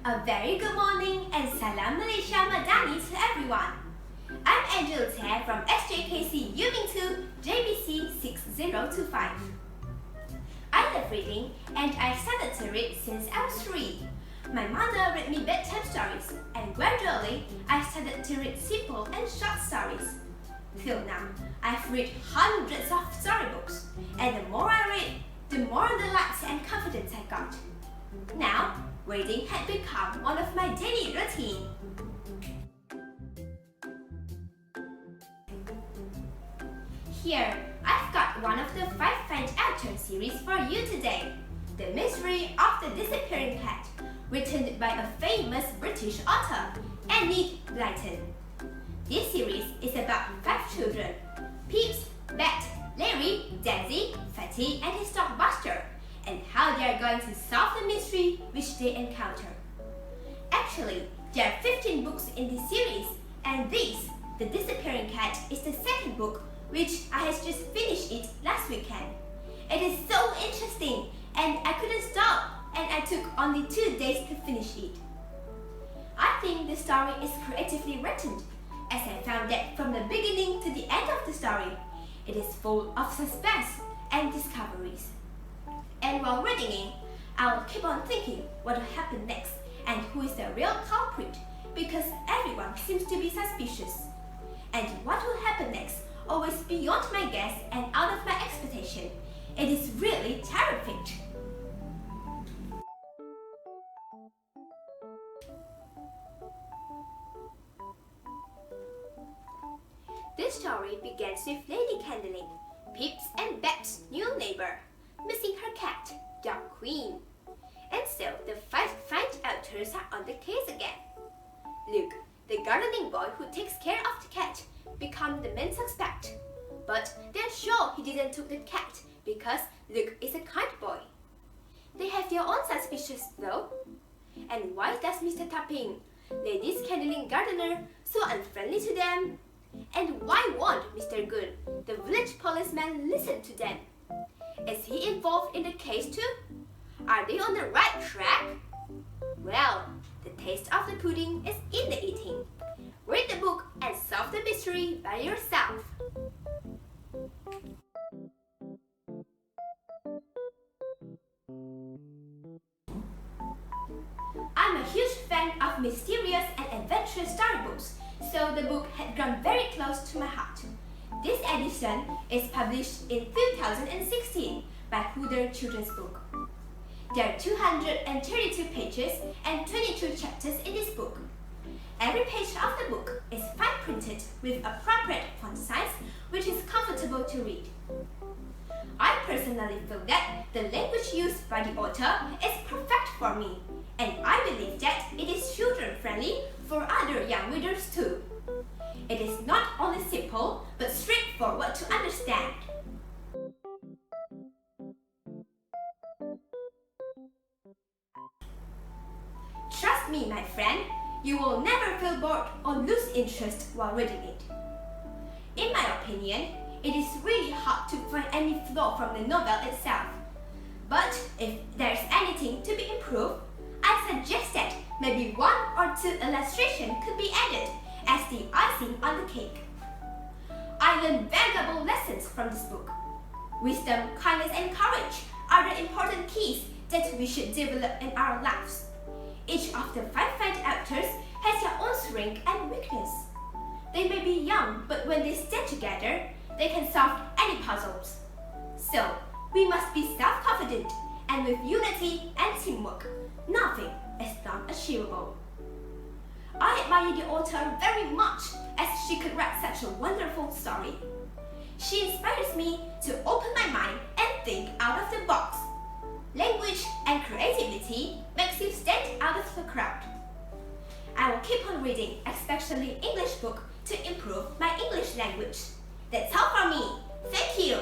A very good morning and Salam Malaysia Madani to everyone. I'm Angel Te from SJKC Yuming 2 JBC 6025. I love reading and I started to read since I was 3. My mother read me bedtime stories and gradually I started to read simple and short stories. Till now, I've read hundreds of storybooks and the more I read, the more delight and confidence I got. Now, reading had become one of my daily routine. Here, I've got one of the 5 French author series for you today, The Mystery of the Disappearing Cat, written by a famous British author, Enid Blyton. This series is about 5 children, Peeps, Bet, Larry, Daisy, Fatty, and his dog Buster, and how they are going to solve the mystery which they encounter. Actually, there are 15 books in this series, and this, The Disappearing Cat, is the second book, which I has just finished it last weekend. It is so interesting, and I couldn't stop, and I took only 2 days to finish it. I think the story is creatively written, as I found that from the beginning to the end of the story, it is full of suspense and discoveries. And while reading it, I will keep on thinking what will happen next and who is the real culprit, because everyone seems to be suspicious. And what will happen next always beyond my guess and out of my expectation. It is really terrific. This story begins with Lady Candling, Pip's and Bet's new neighbor, missing her cat, Dog Queen. And so the 5 French authors are on the case again. Luke, the gardening boy who takes care of the cat, becomes the main suspect. But they're sure he didn't took the cat because Luke is a kind boy. They have their own suspicions though. And why does Mr. Tapping, Lady's Candling gardener, so unfriendly to them? And why won't Mr. Gun, the village policeman, listen to them? Is he involved in the case too? Are they on the right track? Well, the taste of the pudding is in the eating. Read the book and solve the mystery by yourself. I'm a huge fan of mysterious and adventurous storybooks, so the book had grown very close to my heart. This edition is published in 2016 by Huder Children's Book. There are 232 pages and 22 chapters in this book. Every page of the book is fine printed with appropriate font size, which is comfortable to read. I personally feel that the language used by the author is perfect for me, and I believe that it is children-friendly for other young readers too. It is not only simple, but straightforward to understand. Trust me, my friend, you will never feel bored or lose interest while reading it. In my opinion, it is really hard to find any flaw from the novel itself. But if there's anything to be improved, I suggest that maybe 1 or 2 illustrations could be added as the icing on the cake. I learned valuable lessons from this book. Wisdom, kindness, and courage are the important keys that we should develop in our lives. Each of the 5 French authors has their own strength and weakness. They may be young, but when they stay together, they can solve any puzzles. So, we must be self-confident, and with unity and teamwork, nothing is not achievable. I admire the author very much as she could write such a wonderful story. She inspires me to open my mind and think out of the box. Language and creativity makes you stand out of the crowd. I will keep on reading, especially English book, to improve my English language. That's all for me. Thank you.